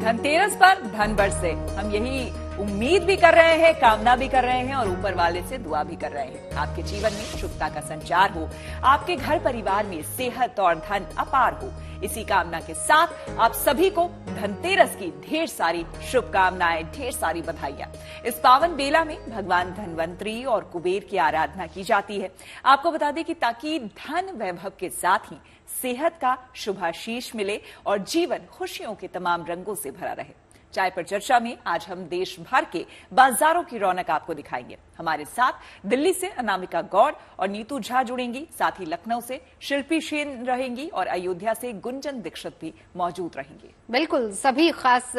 धनतेरस पर धन बरसे, हम यही उम्मीद भी कर रहे हैं, कामना भी कर रहे हैं और ऊपर वाले से दुआ भी कर रहे हैं। आपके जीवन में शुभता का संचार हो, आपके घर परिवार में सेहत और धन अपार हो, इसी कामना के साथ आप सभी को धनतेरस की ढेर सारी शुभकामनाएं, ढेर सारी बधाइयां। इस पावन बेला में भगवान धनवंतरी और कुबेर की आराधना की जाती है। आपको बता दें कि ताकि धन वैभव के साथ ही सेहत का शुभाशीष मिले और जीवन खुशियों के तमाम रंगों से भरा रहे। चाय पर चर्चा में आज हम देश भर के बाजारों की रौनक आपको दिखाएंगे। हमारे साथ दिल्ली से अनामिका गौड़ और नीतू झा जुड़ेंगी, साथ ही लखनऊ से शिल्पी सेन रहेंगी और अयोध्या से गुंजन दीक्षित भी मौजूद रहेंगे। बिल्कुल, सभी खास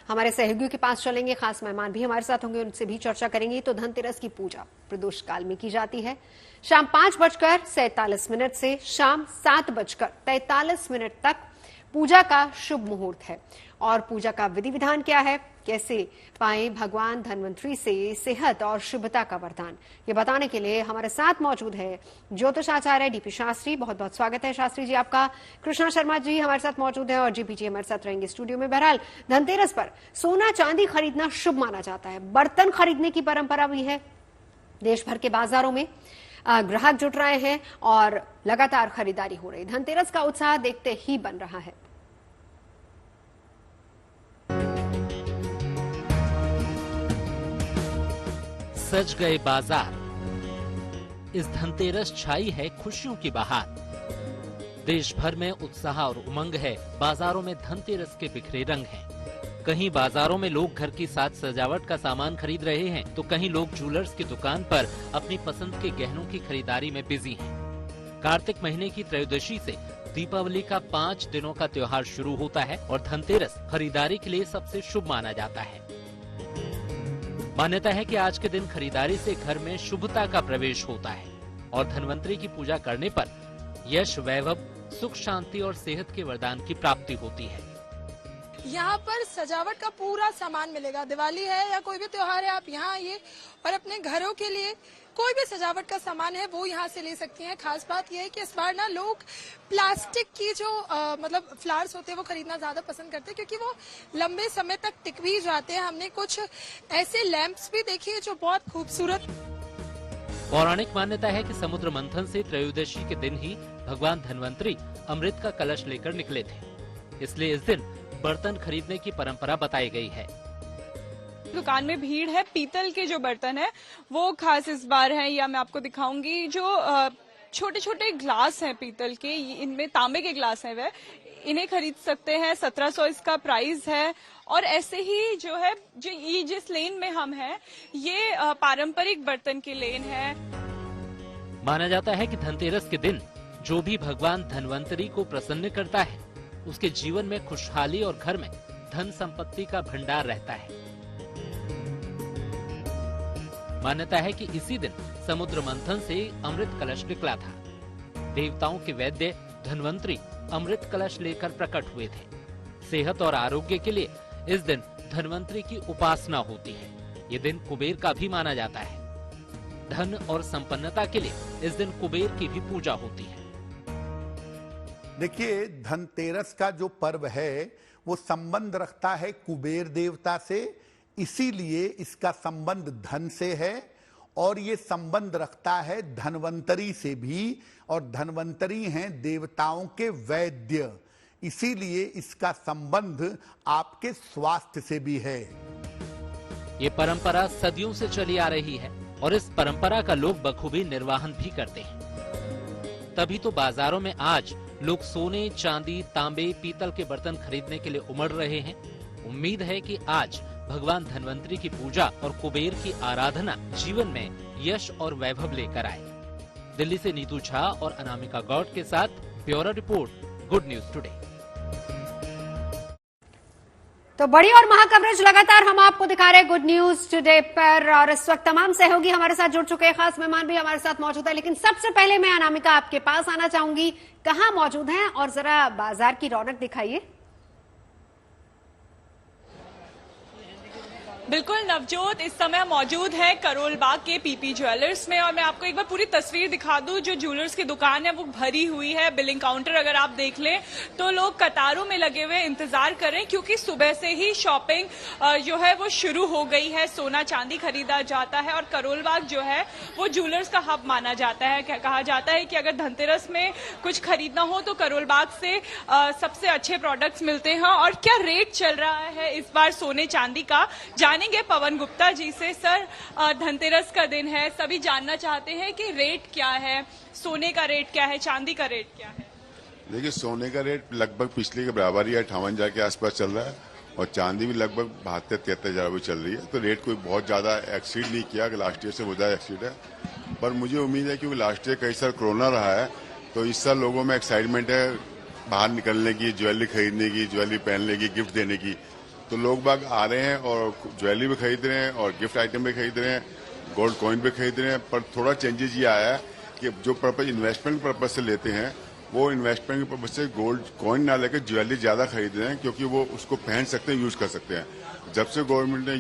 हमारे सहयोगियों के पास चलेंगे, खास मेहमान भी हमारे साथ होंगे, उनसे भी चर्चा करेंगे। तो धनतेरस की पूजा प्रदोष काल में की जाती है। शाम 5:47 से शाम 7:43 तक पूजा का शुभ मुहूर्त है। और पूजा का विधि विधान क्या है, कैसे पाएं भगवान धनवंतरी से सेहत और शुभता का वरदान, ये बताने के लिए हमारे साथ मौजूद है ज्योतिष आचार्य डीपी शास्त्री। बहुत बहुत स्वागत है शास्त्री जी आपका। कृष्णा शर्मा जी हमारे साथ मौजूद है और जीपी जी हमारे साथ रहेंगे स्टूडियो में। बहरहाल धनतेरस पर सोना चांदी खरीदना शुभ माना जाता है, बर्तन खरीदने की परंपरा भी है। देश भर के बाजारों में ग्राहक जुट रहे हैं और लगातार खरीदारी हो रही। धनतेरस का उत्साह देखते ही बन रहा है। सज गए बाजार, इस धनतेरस छाई है खुशियों की बहार। देश भर में उत्साह और उमंग है, बाजारों में धनतेरस के बिखरे रंग हैं। कहीं बाजारों में लोग घर की साज सजावट का सामान खरीद रहे हैं, तो कहीं लोग ज्वेलर्स की दुकान पर अपनी पसंद के गहनों की खरीदारी में बिजी हैं। कार्तिक महीने की त्रयोदशी से दीपावली का 5 दिनों का त्योहार शुरू होता है और धनतेरस खरीदारी के लिए सबसे शुभ माना जाता है। मान्यता है कि आज के दिन खरीदारी से घर में शुभता का प्रवेश होता है और धनवंतरी की पूजा करने पर यश, वैभव, सुख, शांति और सेहत के वरदान की प्राप्ति होती है। यहाँ पर सजावट का पूरा सामान मिलेगा। दिवाली है या कोई भी त्योहार है, आप यहाँ आइए और अपने घरों के लिए कोई भी सजावट का सामान है वो यहाँ से ले सकती हैं। खास बात यह है कि इस बार ना लोग प्लास्टिक की जो मतलब फ्लावर्स होते हैं वो खरीदना ज्यादा पसंद करते हैं, क्योंकि वो लंबे समय तक टिक भी जाते हैं। हमने कुछ ऐसे लैंप्स भी देखे जो बहुत खूबसूरत। पौराणिक मान्यता है कि समुद्र मंथन से त्रयोदशी के दिन ही भगवान धनवंतरी अमृत का कलश लेकर निकले थे, इसलिए इस दिन बर्तन खरीदने की परंपरा बताई गई है। दुकान में भीड़ है। पीतल के जो बर्तन है वो खास इस बार है, या मैं आपको दिखाऊंगी। जो छोटे छोटे ग्लास हैं पीतल के, इनमें तांबे के ग्लास हैं, वह इन्हें खरीद सकते हैं। 1700 इसका प्राइस है। और ऐसे ही जो है, जो ये जिस लेन में हम हैं, ये पारंपरिक बर्तन की लेन है। माना जाता है कि धनतेरस के दिन जो भी भगवान धनवंतरी को प्रसन्न करता है, उसके जीवन में खुशहाली और घर में धन संपत्ति का भंडार रहता है। मान्यता है कि इसी दिन समुद्र मंथन से अमृत कलश निकला था। देवताओं के वैद्य धनवंतरी अमृत कलश लेकर प्रकट हुए थे। सेहत और आरोग्य के लिए इस दिन धनवंतरी की उपासना होती है। ये दिन कुबेर का भी माना जाता है। धन और संपन्नता के लिए इस दिन कुबेर की भी पूजा होती है। देखिए, धनतेरस का जो पर्व है वो संबंध रखता है कुबेर देवता से, इसीलिए इसका संबंध धन से है। और ये संबंध रखता है धनवंतरी से भी, और धनवंतरी हैं देवताओं के वैद्य, इसीलिए इसका संबंध आपके स्वास्थ्य से भी है। ये परंपरा सदियों से चली आ रही है और इस परंपरा का लोग बखूबी निर्वाहन भी करते हैं। तभी तो बाजारों में आज लोग सोने, चांदी, तांबे, पीतल के बर्तन खरीदने के लिए उमड़ रहे हैं। उम्मीद है कि आज भगवान धनवंतरी की पूजा और कुबेर की आराधना जीवन में यश और वैभव लेकर आए। दिल्ली से नीतू झा और अनामिका गौड़ के साथ bureau report, good news today. तो बड़ी और महा कवरेज लगातार हम आपको दिखा रहे हैं गुड न्यूज टुडे पर, और इस वक्त तमाम सहयोगी हमारे साथ जुड़ चुके हैं, खास मेहमान भी हमारे साथ मौजूद है। लेकिन सबसे पहले मैं अनामिका आपके पास आना चाहूंगी, कहां मौजूद हैं और जरा बाजार की रौनक दिखाइए। बिल्कुल नवजोत, इस समय मौजूद है करोल बाग के पीपी ज्वेलर्स में और मैं आपको एक बार पूरी तस्वीर दिखा दूं। जो ज्वेलर्स की दुकान है वो भरी हुई है। बिलिंग काउंटर अगर आप देख लें तो लोग कतारों में लगे हुए इंतजार कर रहे हैं क्योंकि सुबह से ही शॉपिंग जो है वो शुरू हो गई है। सोना चांदी खरीदा जाता है और करोल बाग जो है वो ज्वेलर्स का हब माना जाता है। कहा जाता है कि अगर धनतेरस में कुछ खरीदना हो तो करोल बाग से सबसे अच्छे प्रोडक्ट्स मिलते हैं। और क्या रेट चल रहा है इस बार सोने चांदी का, जानेंगे पवन गुप्ता जी से। सर, धनतेरस का दिन है, सभी जानना चाहते हैं कि रेट क्या है, सोने का रेट क्या है, चांदी का रेट क्या है? देखिए, सोने का रेट लगभग पिछले के बराबर ही 58,000 के आसपास चल रहा है और चांदी भी लगभग 72-73,000 रुपये चल रही है। तो रेट कोई बहुत ज्यादा एक्सीड नहीं किया कि लास्ट ईयर से वो ज्यादा एक्सीड है, पर मुझे उम्मीद है क्योंकि लास्ट ईयर कई साल कोरोना रहा है तो इस साल लोगों में एक्साइटमेंट है बाहर निकलने की, ज्वेलरी खरीदने की, ज्वेलरी पहनने की, गिफ्ट देने की। तो लोग बाग आ रहे हैं और ज्वेलरी भी खरीद रहे हैं और गिफ्ट आइटम भी खरीद रहे हैं, गोल्ड कॉइन भी खरीद रहे हैं। पर थोड़ा चेंजेस ये आया है कि जो पर्पज इन्वेस्टमेंट पर्पज से लेते हैं वो इन्वेस्टमेंट के पर्पज से गोल्ड कॉइन ना लेकर ज्वेलरी ज्यादा खरीद रहे हैं क्योंकि वो उसको पहन सकते हैं, यूज कर सकते हैं। जब से गवर्नमेंट ने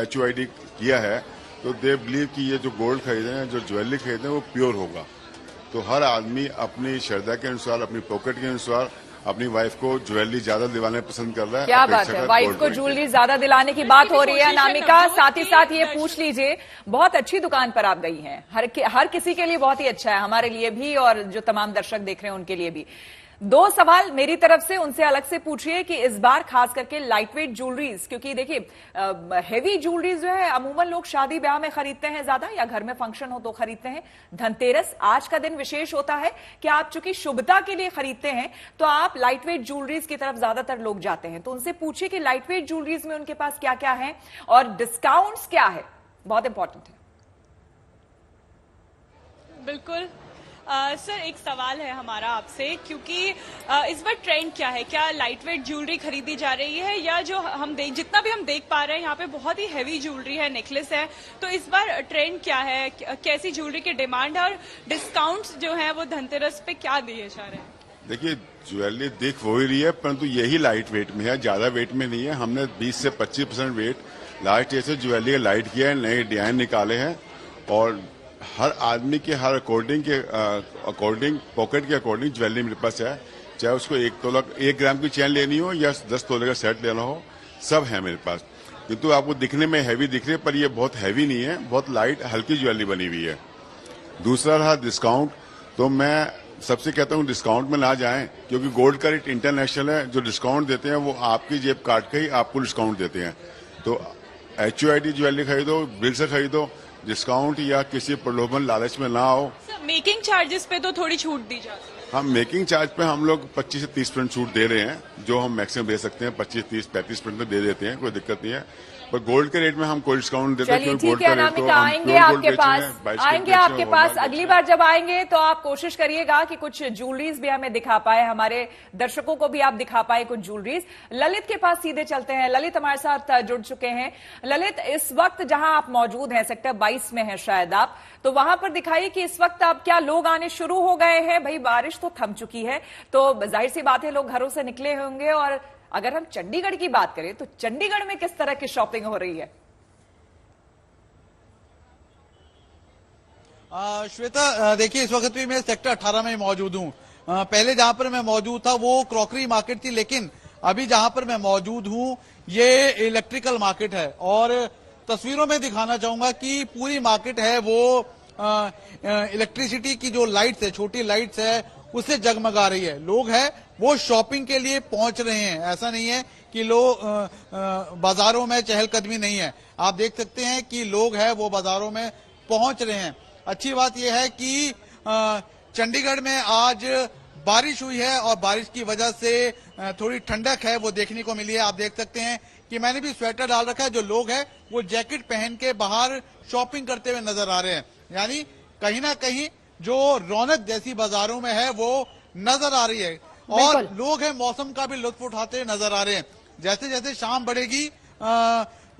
HUID किया है तो दे बिलीव कि ये जो गोल्ड खरीद रहे हैं, जो ज्वेलरी खरीद रहे हैं वो प्योर होगा। तो हर आदमी अपनी श्रद्धा के अनुसार, अपनी पॉकेट के अनुसार अपनी वाइफ को ज्वेलरी ज्यादा दिलाने पसंद कर रहा है। क्या बात है, वाइफ को ज्वेलरी ज्यादा दिलाने की बात हो रही है अनामिका। साथ ही साथ ये पूछ लीजिए, बहुत अच्छी दुकान पर आप गई हैं, हर किसी के लिए बहुत ही अच्छा है, हमारे लिए भी और जो तमाम दर्शक देख रहे हैं उनके लिए भी। 2 सवाल मेरी तरफ से, उनसे अलग से पूछिए कि इस बार खास करके लाइट वेट ज्वेलरीज, क्योंकि देखिए हेवी ज्वेलरीज जो है अमूमन लोग शादी ब्याह में खरीदते हैं ज्यादा या घर में फंक्शन हो तो खरीदते हैं। धनतेरस आज का दिन विशेष होता है कि आप चूंकि शुभता के लिए खरीदते हैं तो आप लाइट वेट ज्वेलरीज की तरफ ज्यादातर लोग जाते हैं। तो उनसे पूछिए कि लाइट वेट ज्वेलरीज में उनके पास क्या क्या है और डिस्काउंट्स क्या है, बहुत इंपॉर्टेंट है। बिल्कुल सर, एक सवाल है हमारा आपसे, क्योंकि इस बार ट्रेंड क्या है? क्या लाइट वेट ज्वेलरी खरीदी जा रही है या जो जितना भी हम देख पा रहे हैं यहाँ पे बहुत ही हैवी ज्वेलरी है, नेकलेस है, तो इस बार ट्रेंड क्या है? कैसी ज्वेलरी की डिमांड है और डिस्काउंट्स जो है वो धनतेरस पे क्या दिए जा रहे हैं? देखिए, ज्वेलरी दिख हो ही रही है परंतु यही लाइट वेट में है, ज्यादा वेट में नहीं है। हमने 20 से 25% वेट लास्ट ईयर से ज्वेलरी का लाइट किया है, नए डिजाइन निकाले हैं और हर आदमी के हर अकॉर्डिंग पॉकेट के अकॉर्डिंग ज्वेलरी मेरे पास है। चाहे उसको 1 ग्राम की चेन लेनी हो या 10 तोले का सेट लेना हो, सब है मेरे पास। किंतु आपको दिखने में हैवी दिख रही है पर ये बहुत हैवी नहीं है, बहुत लाइट हल्की ज्वेलरी बनी हुई है। दूसरा रहा डिस्काउंट, तो मैं सबसे कहता हूँ डिस्काउंट में ना जाएं क्योंकि गोल्ड का रेट इंटरनेशनल है। जो डिस्काउंट देते हैं वो आपकी जेब काट के ही आपको डिस्काउंट देते हैं। तो HUID ज्वेलरी खरीदो, बिल से खरीदो, डिस्काउंट या किसी प्रलोभन लालच में ना आओ। मेकिंग चार्जेस पे तो थोड़ी छूट दी जाती है। हम मेकिंग चार्ज पे हम लोग 25 से 30% छूट दे रहे हैं, जो हम मैक्सिमम दे सकते हैं 25, 30, 35% दे देते हैं, कोई दिक्कत नहीं है। पर गोल्ड के रेट में हम कोई डिस्काउंट देते हैं। चलिए ठीक है अनामिका, आएंगे आपके पास अगली बार जब आएंगे तो आप कोशिश करिएगा कि कुछ ज्वेलरीज भी हमें दिखा पाए, हमारे दर्शकों को भी आप दिखा पाए कुछ ज्वेलरीज। ललित के पास सीधे चलते हैं, ललित हमारे साथ जुड़ चुके हैं। ललित, इस वक्त जहां आप मौजूद हैं, सेक्टर 22 में है शायद आप, तो वहां पर दिखाइए कि इस वक्त अब क्या लोग आने शुरू हो गए हैं? भाई बारिश तो थम चुकी है तो जाहिर सी बात है लोग घरों से निकले होंगे, और अगर हम चंडीगढ़ की बात करें तो चंडीगढ़ में किस तरह की शॉपिंग हो रही है? श्वेता, देखिए इस वक्त भी मैं सेक्टर 18 में मौजूद हूँ। पहले जहां पर मैं मौजूद था वो क्रॉकरी मार्केट थी, लेकिन अभी जहां पर मैं मौजूद हूँ ये इलेक्ट्रिकल मार्केट है और तस्वीरों में दिखाना चाहूंगा कि पूरी मार्केट है वो इलेक्ट्रिसिटी की जो लाइट्स है, छोटी लाइट्स है, उससे जगमगा रही है। लोग है वो शॉपिंग के लिए पहुंच रहे हैं, ऐसा नहीं है कि लोग बाजारों में चहलकदमी नहीं है। आप देख सकते हैं कि लोग है वो बाजारों में पहुंच रहे हैं। अच्छी बात यह है कि चंडीगढ़ में आज बारिश हुई है और बारिश की वजह से थोड़ी ठंडक है वो देखने को मिली है। आप देख सकते हैं कि मैंने भी स्वेटर डाल रखा है। जो लोग हैं वो जैकेट पहन के बाहर शॉपिंग करते हुए नजर आ रहे हैं, यानी कहीं ना कहीं जो रौनक जैसी बाजारों में है वो नजर आ रही है और लोग हैं मौसम का भी लुत्फ उठाते नजर आ रहे हैं। जैसे जैसे शाम बढ़ेगी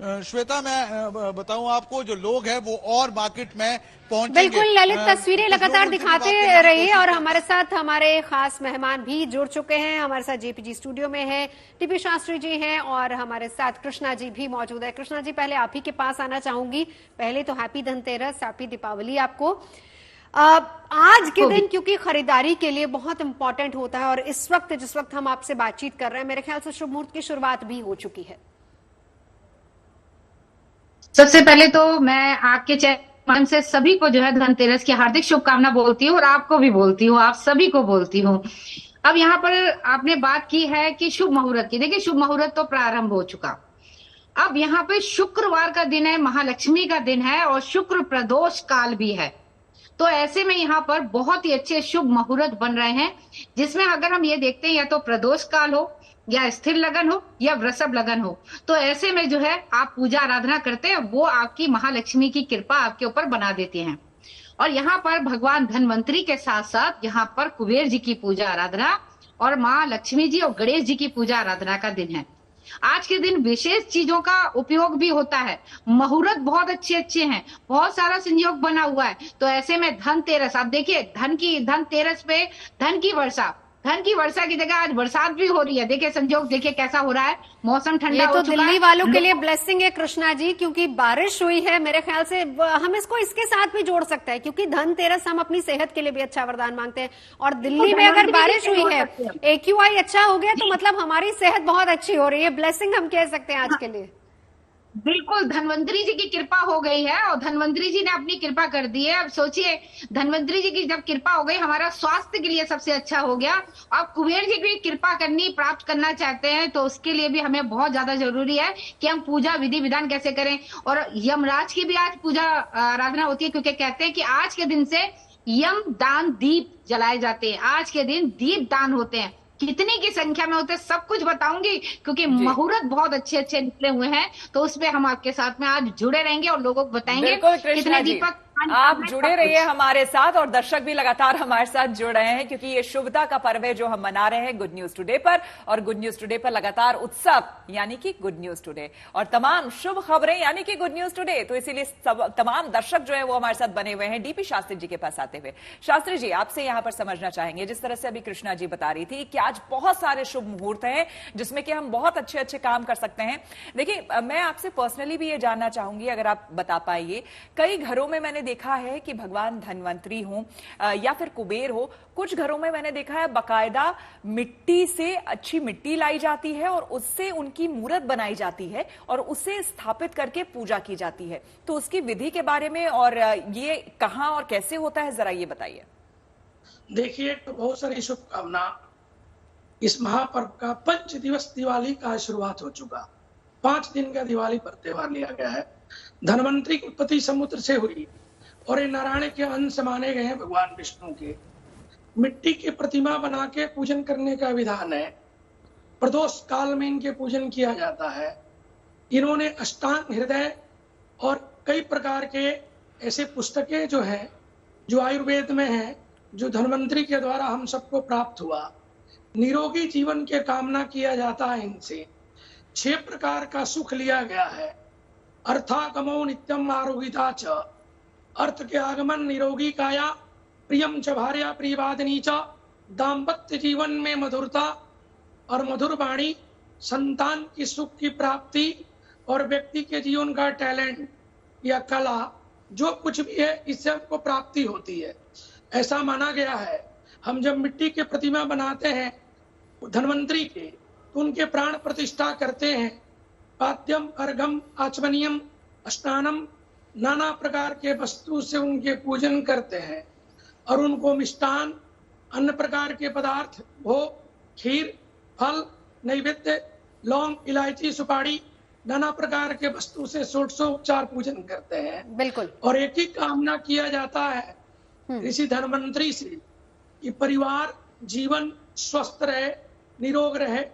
श्वेता, मैं बताऊं आपको, जो लोग हैं वो और मार्केट में पहुंचेंगे। बिल्कुल ललित, तस्वीरें लगातार दिखाते रहिए और हमारे साथ हमारे खास मेहमान भी जुड़ चुके हैं। हमारे साथ जेपीजी स्टूडियो में है, टीपी शास्त्री जी हैं और हमारे साथ कृष्णा जी भी मौजूद है। कृष्णा जी, पहले आप ही के पास आना चाहूंगी। पहले तो हैप्पी धनतेरस, हैप्पी दीपावली आपको। आज के दिन क्योंकि खरीदारी के लिए बहुत इंपॉर्टेंट होता है और इस वक्त जिस वक्त हम आपसे बातचीत कर रहे हैं, मेरे ख्याल से शुभ मुहूर्त की शुरुआत भी हो चुकी है। सबसे पहले तो मैं आपके चैनल से सभी को जो है धनतेरस की हार्दिक शुभकामना बोलती हूँ और आपको भी बोलती हूँ, आप सभी को बोलती हूँ। अब यहाँ पर आपने बात की है कि शुभ मुहूर्त की। देखिए, शुभ मुहूर्त तो प्रारंभ हो चुका। अब यहाँ पे शुक्रवार का दिन है, महालक्ष्मी का दिन है और शुक्र प्रदोष काल भी है। तो ऐसे में यहाँ पर बहुत ही अच्छे शुभ मुहूर्त बन रहे हैं, जिसमें अगर हम ये देखते हैं या तो प्रदोष काल हो या स्थिर लगन हो या वृषभ लगन हो, तो ऐसे में जो है आप पूजा आराधना करते हैं, वो आपकी महालक्ष्मी की कृपा आपके ऊपर बना देती हैं। और यहाँ पर भगवान धनवंतरी के साथ साथ यहाँ पर कुबेर जी की पूजा आराधना और माँ लक्ष्मी जी और गणेश जी की पूजा आराधना का दिन है। आज के दिन विशेष चीजों का उपयोग भी होता है। मुहूर्त बहुत अच्छे हैं, बहुत सारा संयोग बना हुआ है। तो ऐसे में धनतेरस, आप देखिए धनतेरस पे धन की वर्षा की जगह आज बरसात भी हो रही है। देखिए संयोग, देखिए कैसा हो रहा है, मौसम ठंडा हो चुका है। ये तो दिल्ली वालों के लिए ब्लेसिंग है कृष्णा जी, क्योंकि बारिश हुई है। मेरे ख्याल से हम इसको इसके साथ भी जोड़ सकते हैं, क्योंकि धनतेरस हम अपनी सेहत के लिए भी अच्छा वरदान मांगते हैं। और दिल्ली में अगर बारिश हुई है, AQI अच्छा हो गया, तो मतलब हमारी सेहत बहुत अच्छी हो रही है। ब्लेसिंग हम कह सकते हैं आज के लिए। बिल्कुल, धनवंतरी जी की कृपा हो गई है और धनवंतरी जी ने अपनी कृपा कर दी है। अब सोचिए, धनवंतरी जी की जब कृपा हो गई, हमारा स्वास्थ्य के लिए सबसे अच्छा हो गया। अब कुबेर जी की कृपा प्राप्त करना चाहते हैं, तो उसके लिए भी हमें बहुत ज्यादा जरूरी है कि हम पूजा विधि विधान कैसे करें। और यमराज की भी आज पूजा आराधना होती है, क्योंकि कहते हैं कि आज के दिन से यम दान दीप जलाए जाते हैं। आज के दिन दीप दान होते हैं। कितनी की संख्या में होते हैं सब कुछ बताऊंगी, क्योंकि मुहूर्त बहुत अच्छे निकले हुए हैं। तो उसपे हम आपके साथ में आज जुड़े रहेंगे और लोगों को बताएंगे कितने दीपक आप जुड़े रहिए हमारे साथ और दर्शक भी लगातार हमारे साथ जुड़ रहे हैं, क्योंकि ये शुभता का पर्व है जो हम मना रहे हैं गुड न्यूज टुडे पर। और गुड न्यूज टुडे पर लगातार उत्सव यानी कि गुड न्यूज टुडे और तमाम शुभ खबरें यानी कि गुड न्यूज टुडे। तो इसीलिए तमाम दर्शक जो है वो हमारे साथ बने हुए हैं डीपी शास्त्री जी के पास आते हुए। शास्त्री जी, आपसे यहां पर समझना चाहेंगे, जिस तरह से अभी कृष्णा जी बता रही थी कि आज बहुत सारे शुभ मुहूर्त हैं जिसमें कि हम बहुत अच्छे काम कर सकते हैं। देखिए, मैं आपसे पर्सनली भी ये जानना चाहूंगी, अगर आप बता पाइए, कई घरों में मैंने देखा है कि भगवान धनवंतरी हो या फिर कुबेर हो, कुछ घरों में मैंने देखा है बकायदा मिट्टी से अच्छी मिट्टी लाई जाती है और उससे उनकी मूर्त बनाई जाती है और उसे स्थापित करके पूजा की जाती है। तो उसकी विधि के बारे में और ये कहां और कैसे होता है, जरा ये बताइए। देखिए, तो बहुत सारी शुभकामना। इस महापर्व का 5 दिवस दिवाली का शुरुआत हो चुका। 5 दिन का दिवाली पर त्योहार लिया गया है। धनवंतरी की उत्पत्ति समुद्र से हुई और ये नारायण के अंश माने गए हैं भगवान विष्णु के। मिट्टी की प्रतिमा बना के पूजन करने का विधान है। प्रदोष काल में इनके पूजन किया जाता है। इन्होंने अष्टांग हृदय और कई प्रकार के ऐसे पुस्तकें जो है, जो आयुर्वेद में है, जो धनवंतरी के द्वारा हम सबको प्राप्त हुआ। निरोगी जीवन के कामना किया जाता है इनसे। 6 प्रकार का सुख लिया गया है। अर्थागमो नित्यम आरोगिता च, अर्थ के आगमन निरोगी काया, प्रियम च भार्या प्रियवादिनी च, दाम्पत्य जीवन में मधुरता और मधुर वाणी, संतान की सुख की प्राप्ति और व्यक्ति के जीवन का टैलेंट या कला जो कुछ भी है, इससे हमको प्राप्ति होती है, ऐसा माना गया है। हम जब मिट्टी के प्रतिमा बनाते हैं धनवंतरी के, तो उनके प्राण प्रतिष्ठा करते हैं। पाद्यम अर्घम आचमनियम स्नानम, नाना प्रकार के वस्तु से उनके पूजन करते हैं और उनको मिष्टान, अन्य प्रकार के पदार्थ, भोग, खीर, फल, नैवेद्य, लौंग, इलायची, सुपारी, नाना प्रकार के वस्तु से 100 उपचार पूजन करते हैं। बिल्कुल। और एक ही कामना किया जाता है ऋषि धनवंतरी से कि परिवार जीवन स्वस्थ रहे, निरोग रहे।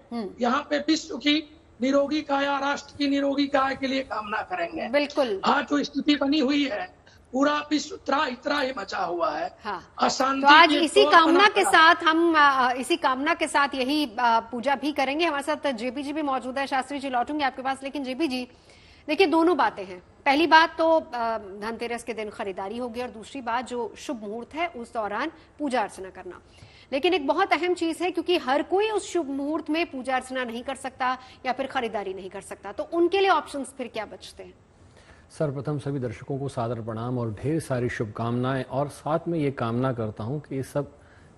यहाँ पे विश्व की निरोगी काया, राष्ट्र की निरोगी काया के लिए कामना करेंगे। बिल्कुल। आज जो स्थिति बनी हुई है, पूरा विश्व त्राही मचा हुआ है। हाँ। अशांति। तो आज इसी कामना के साथ हम इसी कामना के साथ यही पूजा भी करेंगे। हमारे साथ जेपी जी भी मौजूद है। शास्त्री जी, लौटूंगे आपके पास, लेकिन जेपी जी, देखिए, दोनों बातें हैं। पहली बात तो धनतेरस के दिन खरीदारी होगी, और दूसरी बात जो शुभ मुहूर्त है उस दौरान पूजा अर्चना करना। लेकिन एक बहुत अहम चीज है, क्योंकि हर कोई उस शुभ मुहूर्त में पूजा अर्चना नहीं कर सकता या फिर खरीदारी नहीं कर सकता, तो उनके लिए ऑप्शंस फिर क्या बचते हैं? सर्वप्रथम सभी दर्शकों को सादर प्रणाम और ढेर सारी शुभकामनाएं, और साथ में ये कामना करता हूं कि सब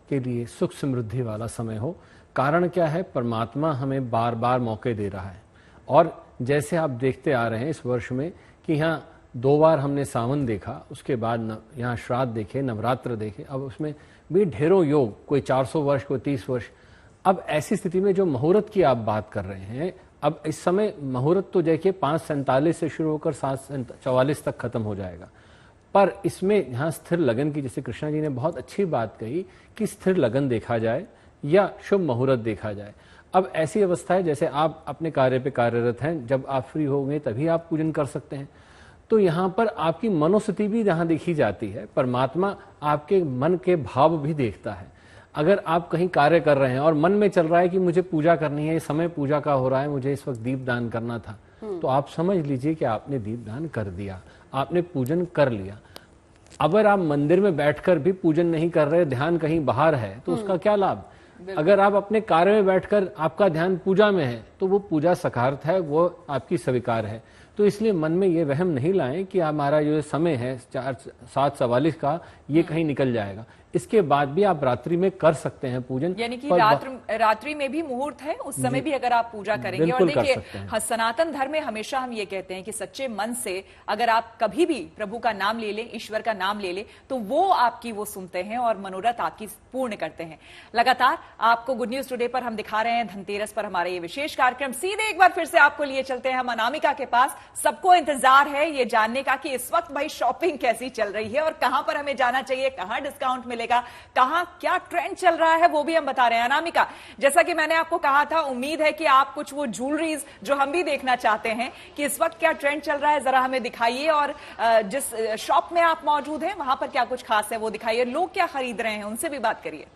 के लिए सुख समृद्धि वाला समय हो। कारण क्या है, परमात्मा हमें बार बार मौके दे रहा है, और जैसे आप देखते आ रहे हैं इस वर्ष में कि यहाँ 2 बार हमने सावन देखा, उसके बाद यहाँ श्राद्ध देखे, नवरात्र देखे, अब उसमें भी ढेरों योग, कोई 400 वर्ष, कोई 30 वर्ष। अब ऐसी स्थिति में जो मुहूर्त की आप बात कर रहे हैं, अब इस समय मुहूर्त तो देखिए 5:47 से शुरू होकर 7:44 तक खत्म हो जाएगा, पर इसमें यहाँ स्थिर लगन की, जैसे कृष्णा जी ने बहुत अच्छी बात कही कि स्थिर लगन देखा जाए या शुभ मुहूर्त देखा जाए। अब ऐसी अवस्था है जैसे आप अपने कार्य पे कार्यरत हैं, जब आप फ्री होंगे तभी आप पूजन कर सकते हैं। तो यहाँ पर आपकी मनोस्थिति भी यहाँ देखी जाती है, परमात्मा आपके मन के भाव भी देखता है। अगर आप कहीं कार्य कर रहे हैं और मन में चल रहा है कि मुझे पूजा करनी है, ये समय पूजा का हो रहा है, मुझे इस वक्त दीपदान करना था, तो आप समझ लीजिए कि आपने दीपदान कर दिया, आपने पूजन कर लिया। अगर आप मंदिर में बैठकर भी पूजन नहीं कर रहे, ध्यान कहीं बाहर है, तो उसका क्या लाभ? अगर आप अपने कार्य में बैठकर आपका ध्यान पूजा में है, तो वो पूजा सकारात्मक है, वो आपकी स्वीकार है। तो इसलिए मन में ये वहम नहीं लाएं कि हमारा जो समय है 7:44 का, ये कहीं निकल जाएगा। इसके बाद भी आप रात्रि में कर सकते हैं पूजन, यानी कि रात्रि में भी मुहूर्त है, उस समय भी अगर आप पूजा करेंगे। और देखिए, सनातन धर्म में हमेशा हम ये कहते हैं कि सच्चे मन से अगर आप कभी भी प्रभु का नाम ले लें, ईश्वर का नाम ले लें, तो वो आपकी वो सुनते हैं और मनोरथ आपकी पूर्ण करते हैं। लगातार आपको गुड न्यूज टुडे पर हम दिखा रहे हैं धनतेरस पर हमारा ये विशेष कार्यक्रम। सीधे एक बार फिर से आपको लिए चलते हैं हम अनामिका के पास। सबको इंतजार है ये जानने का कि इस वक्त भाई शॉपिंग कैसी चल रही है और कहां पर हमें जाना चाहिए, कहां डिस्काउंट मिलेगा, कहां क्या ट्रेंड चल रहा है, वो भी हम बता रहे हैं। अनामिका, जैसा कि मैंने आपको कहा था, उम्मीद है कि आप कुछ वो ज्वेलरीज जो हम भी देखना चाहते हैं कि इस वक्त क्या ट्रेंड चल रहा है, जरा हमें दिखाइए। और जिस शॉप में आप मौजूद हैं वहां पर क्या कुछ खास है वो दिखाइए, लोग क्या खरीद रहे हैं उनसे भी बात करिए।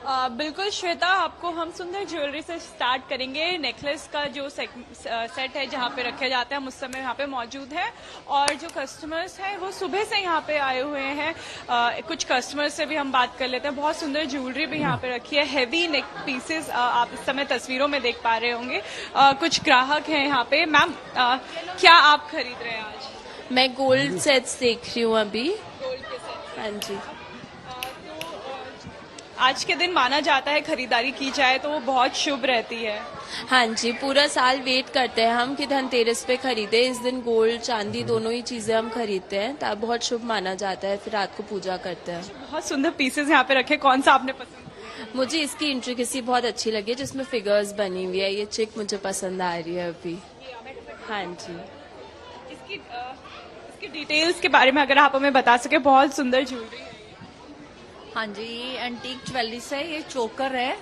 बिल्कुल श्वेता, आपको हम सुंदर ज्वेलरी से स्टार्ट करेंगे। नेकलेस का जो सेट है जहाँ पे रखे जाते हैं हम उस समय यहाँ पे मौजूद है, और जो कस्टमर्स हैं वो सुबह से यहाँ पे आए हुए हैं। कुछ कस्टमर्स से भी हम बात कर लेते हैं। बहुत सुंदर ज्वेलरी भी यहाँ पे रखी है, हैवी नेक पीसेस आप इस समय तस्वीरों में देख पा रहे होंगे। कुछ ग्राहक हैं यहाँ पे। मैम, क्या आप खरीद रहे हैं आज? मैं गोल्ड सेट्स देख रही हूँ अभी। गोल्ड के सेट? हाँ जी। आज के दिन माना जाता है खरीदारी की जाए तो वो बहुत शुभ रहती है। हाँ जी, पूरा साल वेट करते हैं हम कि धनतेरस पे खरीदे। इस दिन गोल्ड चांदी दोनों ही चीजें हम खरीदते हैं, तब बहुत शुभ माना जाता है। फिर रात को पूजा करते हैं। बहुत सुंदर पीसेस यहाँ पे रखे, कौन सा आपने पसंद? मुझे इसकी इंट्रिकेसी बहुत अच्छी लगी, जिसमें फिगर्स बनी हुई है। ये चिक मुझे पसंद आ रही है अभी। हाँ जी। इसकी डिटेल्स के बारे में अगर आप हमें बता सके। बहुत सुंदर ज्वेलरी। हाँ जी, ये एंटीक ज्वेलरी है। ये चोकर है,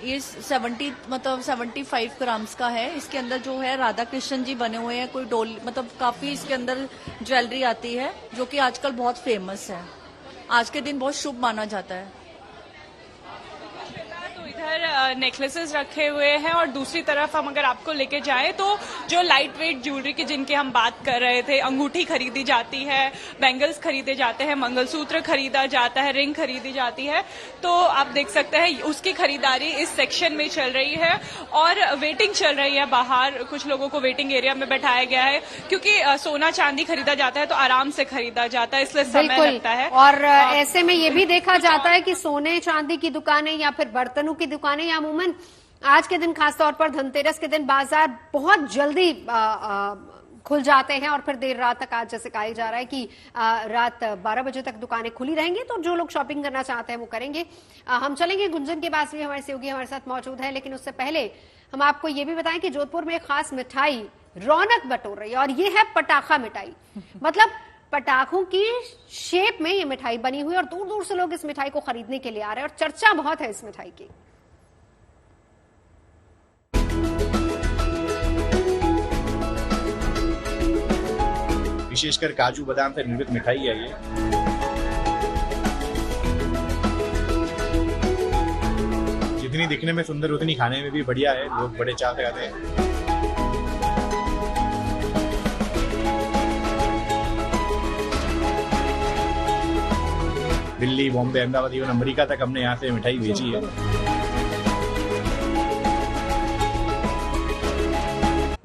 ये 75 ग्राम्स का है। इसके अंदर जो है राधा कृष्ण जी बने हुए हैं, कोई डोल, मतलब काफी इसके अंदर ज्वेलरी आती है जो कि आजकल बहुत फेमस है। आज के दिन बहुत शुभ माना जाता है। इधर नेकलेसेस रखे हुए हैं और दूसरी तरफ हम अगर आपको लेके जाएं तो जो लाइट वेट ज्वेलरी की जिनकी हम बात कर रहे थे, अंगूठी खरीदी जाती है, बैंगल्स खरीदे जाते हैं, मंगलसूत्र खरीदा जाता है, रिंग खरीदी जाती है। तो आप देख सकते हैं उसकी खरीदारी इस सेक्शन में चल रही है और वेटिंग चल रही है बाहर। कुछ लोगों को वेटिंग एरिया में बैठाया गया है क्योंकि सोना चांदी खरीदा जाता है तो आराम से खरीदा जाता है, इसलिए समय लगता है। और ऐसे में ये भी देखा जाता है कि सोने चांदी की दुकानें या फिर बर्तनों की दुकानें या अमूमन आज के दिन खासतौर पर धनतेरस के दिन बाजार बहुत जल्दी खुल जाते हैं और फिर देर रात तक, आज जैसे कहा जा रहा है कि रात 12 बजे तक दुकानें खुली रहेंगी। तो जो लोग शॉपिंग करना चाहते हैं वो करेंगे। हम चलेंगे गुंजन के पास, भी हमारे सहयोगी हमारे साथ मौजूद है, लेकिन उससे पहले हम आपको ये भी बताएं कि जोधपुर में एक खास मिठाई रौनक बटोर रही है और ये है पटाखा मिठाई। मतलब पटाखों की शेप में ये मिठाई बनी हुई और दूर दूर से लोग इस मिठाई को खरीदने के लिए आ रहे हैं और चर्चा बहुत है इस मिठाई की। विशेषकर काजू बादाम से निर्मित मिठाई है ये। जितनी जितनी दिखने में सुंदर उतनी खाने में भी बढ़िया है, लोग बड़े चाव से खाते हैं। दिल्ली, बॉम्बे, अहमदाबाद, इवन अमेरिका तक हमने यहाँ से मिठाई भेजी है।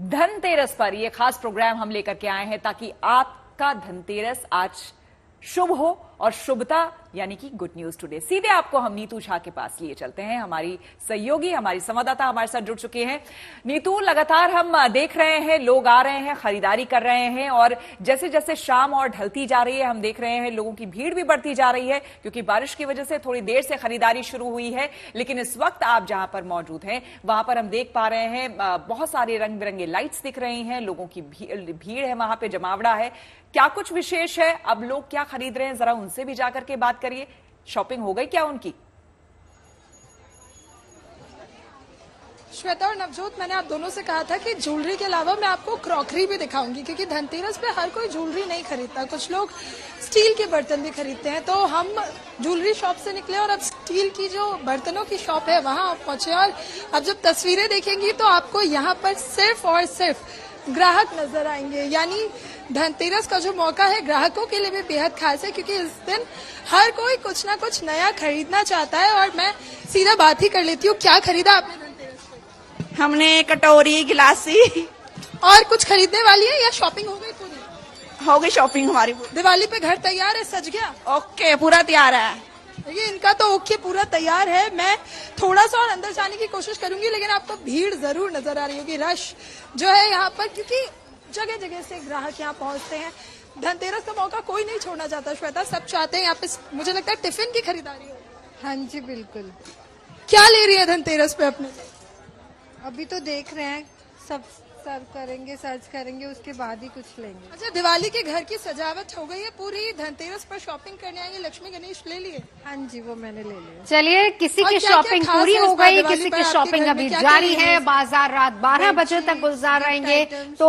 धनतेरस पर ये खास प्रोग्राम हम लेकर के आए हैं ताकि आपका धनतेरस आज शुभ हो और शुभता यानी कि गुड न्यूज टुडे। सीधे आपको हम नीतू झा के पास लिए चलते हैं। हमारी सहयोगी, हमारी संवाददाता हमारे साथ जुड़ चुके हैं। नीतू, लगातार हम देख रहे हैं लोग आ रहे हैं, खरीदारी कर रहे हैं और जैसे जैसे शाम और ढलती जा रही है हम देख रहे हैं लोगों की भीड़ भी बढ़ती जा रही है क्योंकि बारिश की वजह से थोड़ी देर से खरीदारी शुरू हुई है। लेकिन इस वक्त आप जहां पर मौजूद हैं वहां पर हम देख पा रहे हैं बहुत सारे रंग बिरंगे लाइट्स दिख रही हैं, लोगों की भीड़ है, वहां पे जमावड़ा है। क्या कुछ विशेष है? अब लोग क्या खरीद रहे हैं जरा उनसे भी जाकर के बात करिए। शॉपिंग हो गई क्या उनकी? श्वेता और नवजोत, मैंने आप दोनों से कहा था कि ज्वेलरी के अलावा मैं आपको क्रॉकरी भी दिखाऊंगी क्योंकि धनतेरस पे हर कोई ज्वेलरी नहीं खरीदता, कुछ लोग स्टील के बर्तन भी खरीदते हैं। तो हम ज्वेलरी शॉप से निकले और अब स्टील की जो बर्तनों की शॉप है वहां आप पहुंचे और अब जब तस्वीरें देखेंगी तो आपको यहाँ पर सिर्फ और सिर्फ ग्राहक नजर आएंगे। यानी धनतेरस का जो मौका है ग्राहकों के लिए भी बेहद खास है क्योंकि इस दिन हर कोई कुछ ना कुछ नया खरीदना चाहता है। और मैं सीधा बात ही कर लेती हूँ, क्या खरीदा आपने धनतेरस पे? हमने कटोरी, गिलासी। और कुछ खरीदने वाली है या शॉपिंग हो गई पूरी? हो गई शॉपिंग हमारी। दिवाली पे घर तैयार है, सज गया? ओके, पूरा तैयार है। देखिए इनका तो ओके पूरा तैयार है। मैं थोड़ा सा और अंदर जाने की कोशिश करूंगी लेकिन आपको भीड़ जरूर नजर आ रही होगी, रश जो है यहाँ पर, क्योंकि जगह जगह से ग्राहक यहाँ पहुंचते हैं। धनतेरस का मौका कोई नहीं छोड़ना चाहता श्वेता, सब चाहते हैं यहाँ पे। मुझे लगता है टिफिन की खरीदारी हो। हाँ जी बिल्कुल। क्या ले रही है धनतेरस पे अपने? अभी तो देख रहे हैं, सब सर्व करेंगे, सर्च करेंगे, उसके बाद ही कुछ लेंगे। अच्छा, दिवाली के घर की सजावट हो गई है पूरी, धनतेरस पर शॉपिंग करने आएंगे, लक्ष्मी गणेश ले लिए? हाँ जी, वो मैंने ले लिया। चलिए, किसी की शॉपिंग पूरी हो गई, किसी की शॉपिंग अभी जारी है। बाजार रात 12 बजे तक गुलजार रहेंगे। तो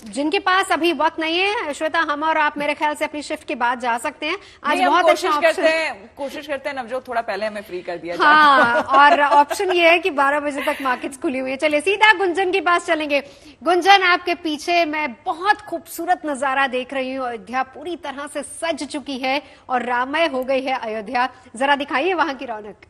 जिनके पास अभी वक्त नहीं है श्वेता, हम और आप मेरे ख्याल से अपनी शिफ्ट के बाद जा सकते हैं। आज बहुत कोशिश करते हैं नवजोत थोड़ा पहले हमें फ्री कर दिया जाए। हाँ, और ऑप्शन ये है कि 12 बजे तक मार्केट्स खुली हुई है। चलिए सीधा गुंजन के पास चलेंगे। गुंजन, आपके पीछे मैं बहुत खूबसूरत नजारा देख रही हूँ। अयोध्या पूरी तरह से सज चुकी है और राममय हो गई है अयोध्या। जरा दिखाइए वहां की रौनक।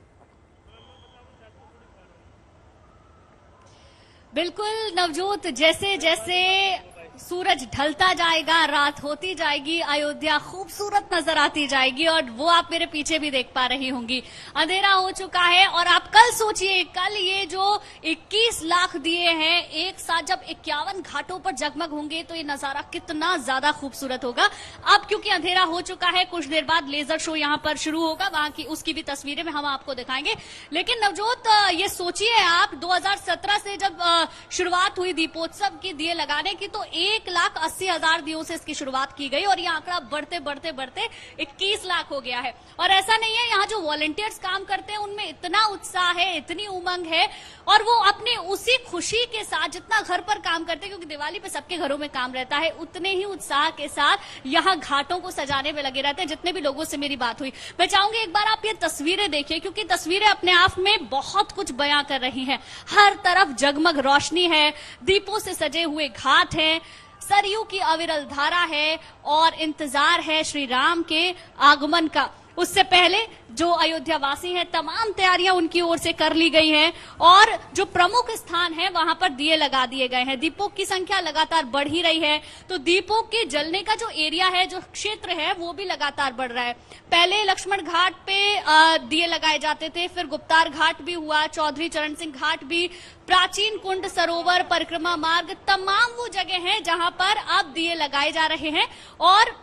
बिल्कुल नवजोत, जैसे जैसे सूरज ढलता जाएगा, रात होती जाएगी, अयोध्या खूबसूरत नजर आती जाएगी। और वो आप मेरे पीछे भी देख पा रही होंगी, अंधेरा हो चुका है। और आप कल सोचिए, कल ये जो 21 लाख दिए हैं एक साथ जब 51 घाटों पर जगमग होंगे तो ये नजारा कितना ज्यादा खूबसूरत होगा। अब क्योंकि अंधेरा हो चुका है, कुछ देर बाद लेजर शो यहाँ पर शुरू होगा, वहां की उसकी भी तस्वीरें में हम आपको दिखाएंगे। लेकिन नवजोत, ये सोचिए आप, 2017 से जब शुरुआत हुई दीपोत्सव की दिए लगाने की, तो 1,80,000 दियों से इसकी शुरुआत की गई और ये आंकड़ा बढ़ते बढ़ते बढ़ते 21 लाख हो गया है। और ऐसा नहीं है, यहाँ जो वॉलंटियर्स काम करते हैं उनमें इतना उत्साह है, इतनी उमंग है, और वो अपने उसी खुशी के साथ जितना घर पर काम करते हैं, क्योंकि दिवाली पे सबके घरों में काम रहता है, उतने ही उत्साह के साथ यहाँ घाटों को सजाने में लगे रहते हैं। जितने भी लोगों से मेरी बात हुई, मैं चाहूंगी एक बार आप ये तस्वीरें देखिए, क्योंकि तस्वीरें अपने आप में बहुत कुछ बयां कर रही हैं। हर तरफ जगमग रोशनी है, दीपों से सजे हुए घाट हैं, सरयू की अविरल धारा है और इंतजार है श्री राम के आगमन का। उससे पहले जो अयोध्या वासी हैं, तमाम तैयारियां उनकी ओर से कर ली गई हैं और जो प्रमुख स्थान है वहां पर दिए लगा दिए गए हैं। दीपों की संख्या लगातार बढ़ ही रही है, तो दीपों के जलने का जो एरिया है, जो क्षेत्र है, वो भी लगातार बढ़ रहा है। पहले लक्ष्मण घाट पे दिए लगाए जाते थे, फिर गुप्तार घाट भी हुआ, चौधरी चरण सिंह घाट भी, प्राचीन कुंड, सरोवर, परिक्रमा मार्ग, तमाम वो जगह हैं जहां पर अब दिए लगाए जा रहे हैं और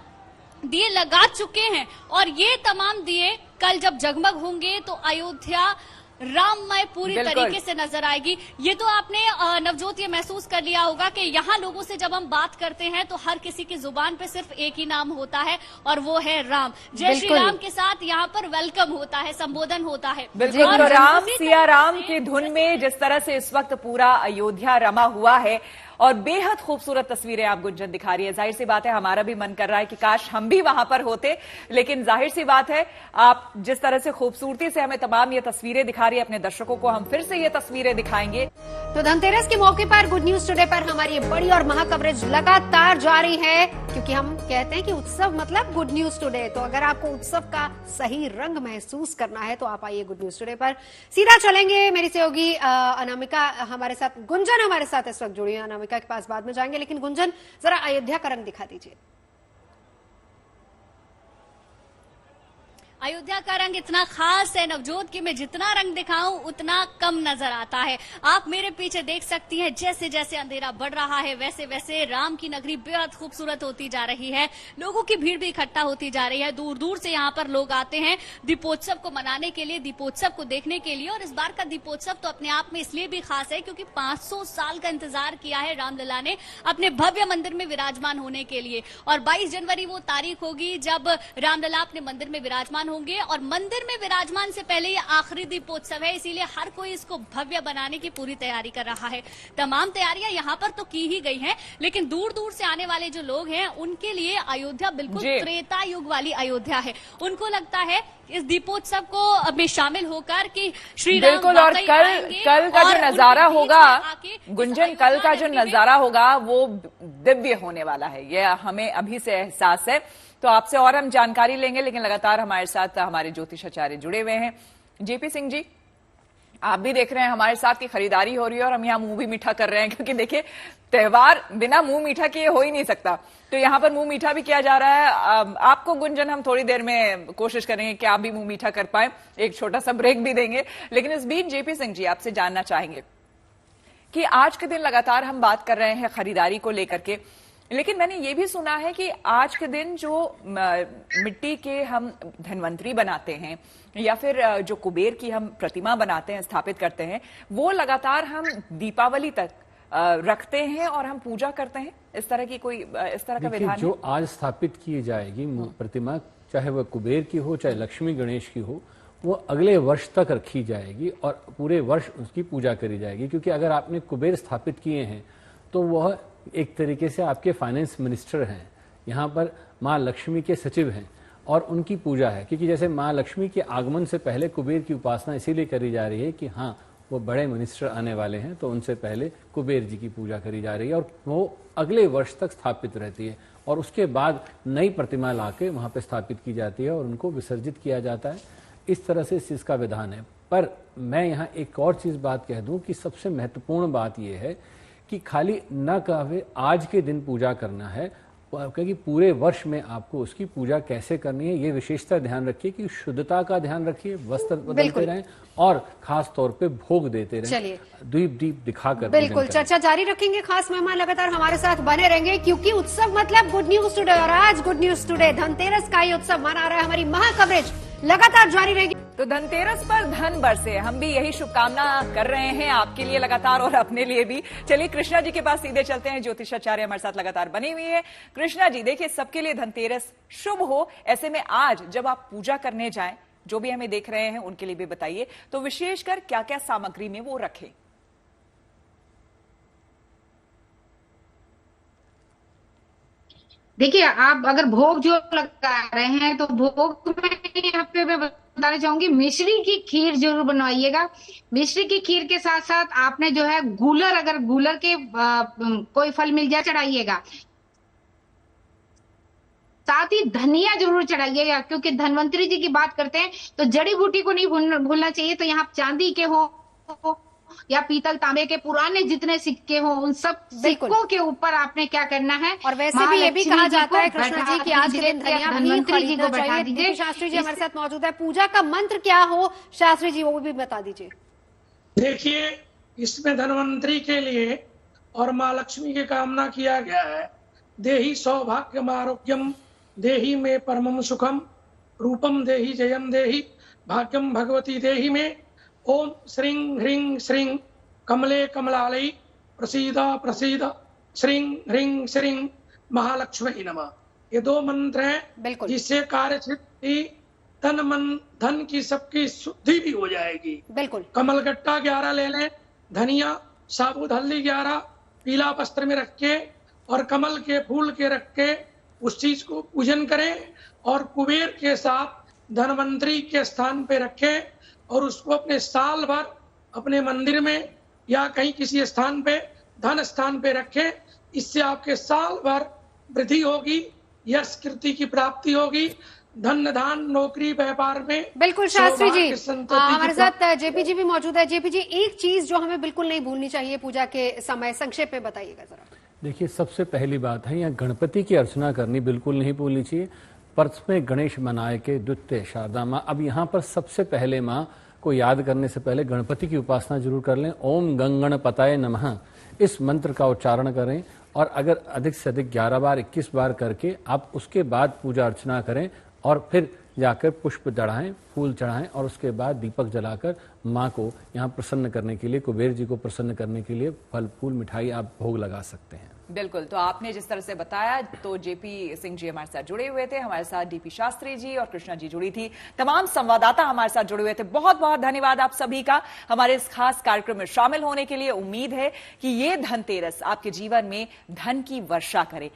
दिए लगा चुके हैं। और ये तमाम दिए कल जब जगमग होंगे तो अयोध्या राममय पूरी तरीके से नजर आएगी। ये तो आपने नवजोत ये महसूस कर लिया होगा कि यहाँ लोगों से जब हम बात करते हैं तो हर किसी की जुबान पे सिर्फ एक ही नाम होता है और वो है राम। जय श्री राम के साथ यहाँ पर वेलकम होता है, संबोधन होता है। बिल्कुल, और राम सिया राम की धुन में जिस तरह से इस वक्त पूरा अयोध्या रमा हुआ है और बेहद खूबसूरत तस्वीरें आप गुंजन दिखा रही है। जाहिर सी बात है हमारा भी मन कर रहा है कि काश हम भी वहां पर होते, लेकिन जाहिर सी बात है आप जिस तरह से खूबसूरती से हमें तमाम ये तस्वीरें दिखा रही है, अपने दर्शकों को हम फिर से ये तस्वीरें दिखाएंगे। तो धनतेरस के मौके पर गुड न्यूज टुडे पर हमारी बड़ी और महा कवरेज लगातार जारी है, क्योंकि हम कहते हैं कि उत्सव मतलब गुड न्यूज टुडे। तो अगर आपको उत्सव का सही रंग महसूस करना है तो आप आइए गुड न्यूज टुडे पर। सीधा चलेंगे, मेरी सहयोगी अनामिका हमारे साथ, गुंजन हमारे साथ इस वक्त जुड़ी है, अनामिका के पास बाद में जाएंगे, लेकिन गुंजन जरा अयोध्या का रंग दिखा दीजिए। अयोध्या का रंग इतना खास है नवजोत कि मैं जितना रंग दिखाऊं उतना कम नजर आता है। आप मेरे पीछे देख सकती हैं, जैसे जैसे अंधेरा बढ़ रहा है वैसे वैसे राम की नगरी बेहद खूबसूरत होती जा रही है। लोगों की भीड़ भी इकट्ठा होती जा रही है, दूर दूर से यहाँ पर लोग आते हैं दीपोत्सव को मनाने के लिए, दीपोत्सव को देखने के लिए। और इस बार का दीपोत्सव तो अपने आप में इसलिए भी खास है क्योंकि 500 साल का इंतजार किया है रामलला ने अपने भव्य मंदिर में विराजमान होने के लिए। और 22 जनवरी वो तारीख होगी जब रामलला अपने मंदिर में विराजमान होंगे, और मंदिर में विराजमान से पहले ये आखिरी दीपोत्सव है, इसीलिए हर कोई इसको भव्य बनाने की पूरी तैयारी कर रहा है। तमाम तैयारियां यहाँ पर तो की ही गई हैं, लेकिन दूर दूर से आने वाले जो लोग हैं उनके लिए अयोध्या बिल्कुल त्रेता युग वाली अयोध्या है। उनको लगता है इस दीपोत्सव को में शामिल होकर कि श्री राम बिल्कुल। और कल का जो नजारा होगा गुंजन, कल का जो नजारा होगा वो दिव्य होने वाला है, यह हमें अभी से एहसास है। तो आपसे और हम जानकारी लेंगे, लेकिन लगातार हमारे साथ हमारे ज्योतिषाचार्य जुड़े हुए हैं। जेपी सिंह जी, आप भी देख रहे हैं हमारे साथ की खरीदारी हो रही है और हम यहाँ मुंह भी मीठा कर रहे हैं, क्योंकि देखिए त्योहार बिना मुंह मीठा किए हो ही नहीं सकता। तो यहाँ पर मुंह मीठा भी किया जा रहा है। आपको गुंजन हम थोड़ी देर में कोशिश करेंगे कि आप भी मुंह मीठा कर पाए, एक छोटा सा ब्रेक भी देंगे। लेकिन इस बीच जेपी सिंह जी, आपसे जानना चाहेंगे कि आज के दिन लगातार हम बात कर रहे हैं खरीदारी को लेकर के, लेकिन मैंने ये भी सुना है कि आज के दिन जो मिट्टी के हम धन्वंतरी बनाते हैं या फिर जो कुबेर की हम प्रतिमा बनाते हैं, स्थापित करते हैं, वो लगातार हम दीपावली तक रखते हैं और हम पूजा करते हैं। इस तरह की कोई इस तरह का विधान जो आज स्थापित की जाएगी प्रतिमा, चाहे वह कुबेर की हो चाहे लक्ष्मी गणेश की हो, वो अगले वर्ष तक रखी जाएगी और पूरे वर्ष उसकी पूजा करी जाएगी। क्योंकि अगर आपने कुबेर स्थापित किए हैं तो वह एक तरीके से आपके फाइनेंस मिनिस्टर हैं, यहाँ पर माँ लक्ष्मी के सचिव हैं और उनकी पूजा है। क्योंकि जैसे माँ लक्ष्मी के आगमन से पहले कुबेर की उपासना इसीलिए करी जा रही है कि हाँ वो बड़े मिनिस्टर आने वाले हैं, तो उनसे पहले कुबेर जी की पूजा करी जा रही है और वो अगले वर्ष तक स्थापित रहती है और उसके बाद नई प्रतिमा लाके वहाँ पे स्थापित की जाती है और उनको विसर्जित किया जाता है। इस तरह से इस चीज़ का विधान है। पर मैं यहाँ एक और चीज़ बात कह दूँ कि सबसे महत्वपूर्ण बात यह है कि खाली न कहे आज के दिन पूजा करना है, क्योंकि पूरे वर्ष में आपको उसकी पूजा कैसे करनी है ये विशेषता ध्यान रखिए कि शुद्धता का ध्यान रखिए, वस्त्र बदलते रहें और खास तौर पे भोग देते रहें। चलिए दीप दिखाकर बिल्कुल चर्चा जारी रखेंगे। खास मेहमान लगातार हमारे साथ बने रहेंगे, क्योंकि उत्सव मतलब गुड न्यूज टुडे, और आज गुड न्यूज टुडे धनतेरस का ये उत्सव मना रहा है। हमारी महा कवरेज लगातार जारी रहेगी। तो धनतेरस पर धन बरसे, हम भी यही शुभकामना कर रहे हैं आपके लिए लगातार और अपने लिए भी। चलिए कृष्णा जी के पास सीधे चलते हैं, ज्योतिषाचार्य हमारे साथ लगातार बनी हुई है। कृष्णा जी, देखिए सबके लिए धनतेरस शुभ हो, ऐसे में आज जब आप पूजा करने जाएं, जो भी हमें देख रहे हैं उनके लिए भी बताइए, तो विशेषकर क्या क्या सामग्री में वो रखें? देखिए, आप अगर भोग जो लगा रहे हैं तो भोग में यहाँ पे मैं बताना चाहूंगी, मिश्री की खीर जरूर बनवाइएगा। मिश्री की खीर के साथ साथ आपने जो है गूलर, अगर गूलर के कोई फल मिल जाए चढ़ाइएगा। साथ ही धनिया जरूर चढ़ाइएगा, क्योंकि धन्वंतरी जी की बात करते हैं तो जड़ी बूटी को नहीं भूलना चाहिए। तो यहाँ चांदी के हो या पीतल तांबे के पुराने जितने सिक्के हो, उन सब सिक्कों के ऊपर आपने क्या करना है। और वैसे भी ये भी कहा जाता है कृष्णा जी कि आज के दिन धनिया भी खरीदना चाहिए। दीदी शास्त्री जी हमारे साथ मौजूद है, पूजा का मंत्र क्या हो शास्त्री जी वो भी बता दीजिए। देखिए, इसमें धन्वंतरी के लिए और माँ लक्ष्मी की कामना किया गया है। देहि सौभाग्यम आरोग्यम देहि में परमम सुखम रूपम देहि जयम देहि भाग्यम भगवती देहि में। ओम श्रीं ह्रीं श्रीं कमले कमलालयी प्रसीद प्रसीद श्रीं ह्रीं श्रीं महालक्ष्मी नमः। ये दो मंत्र हैं जिससे कार्य सिद्धि, तन मन धन की सबकी शुद्धि भी हो जाएगी। बिल्कुल। कमलगट्टा 11 ले लें, धनिया साबुत हल्दी 11, पीला वस्त्र में रख के और कमल के फूल के रख के उस चीज को पूजन करें और कुबेर के साथ धनवंतरी के स्थान पे रखें और उसको अपने साल भर अपने मंदिर में या कहीं किसी स्थान पे धन स्थान पे रखें। इससे आपके साल भर वृद्धि होगी, यश कीर्ति की प्राप्ति होगी, धन धान नौकरी व्यापार में। बिल्कुल शास्त्री जी, हमारे साथ जेपी जी भी मौजूद है। जेपी जी, एक चीज जो हमें बिल्कुल नहीं भूलनी चाहिए पूजा के समय, संक्षेप में बताइएगा जरा। देखिए, सबसे पहली बात है, यहाँ गणपति की अर्चना करनी बिल्कुल नहीं भूलनी चाहिए। प्रथमे गणेश मनाए के द्वितीय शारदा माँ। अब यहाँ पर सबसे पहले माँ को याद करने से पहले गणपति की उपासना जरूर कर लें। ओम गंगणपताय नमः इस मंत्र का उच्चारण करें और अगर अधिक से अधिक 11 बार 21 बार करके आप उसके बाद पूजा अर्चना करें और फिर जाकर पुष्प चढ़ाएं, फूल चढ़ाएं और उसके बाद दीपक जलाकर माँ को यहाँ प्रसन्न करने के लिए, कुबेर जी को प्रसन्न करने के लिए फल फूल मिठाई आप भोग लगा सकते हैं। बिल्कुल, तो आपने जिस तरह से बताया, तो जेपी सिंह जी हमारे साथ जुड़े हुए थे, हमारे साथ डीपी शास्त्री जी और कृष्णा जी जुड़ी थी, तमाम संवाददाता हमारे साथ जुड़े हुए थे। बहुत बहुत धन्यवाद आप सभी का हमारे इस खास कार्यक्रम में शामिल होने के लिए। उम्मीद है कि ये धनतेरस आपके जीवन में धन की वर्षा करे।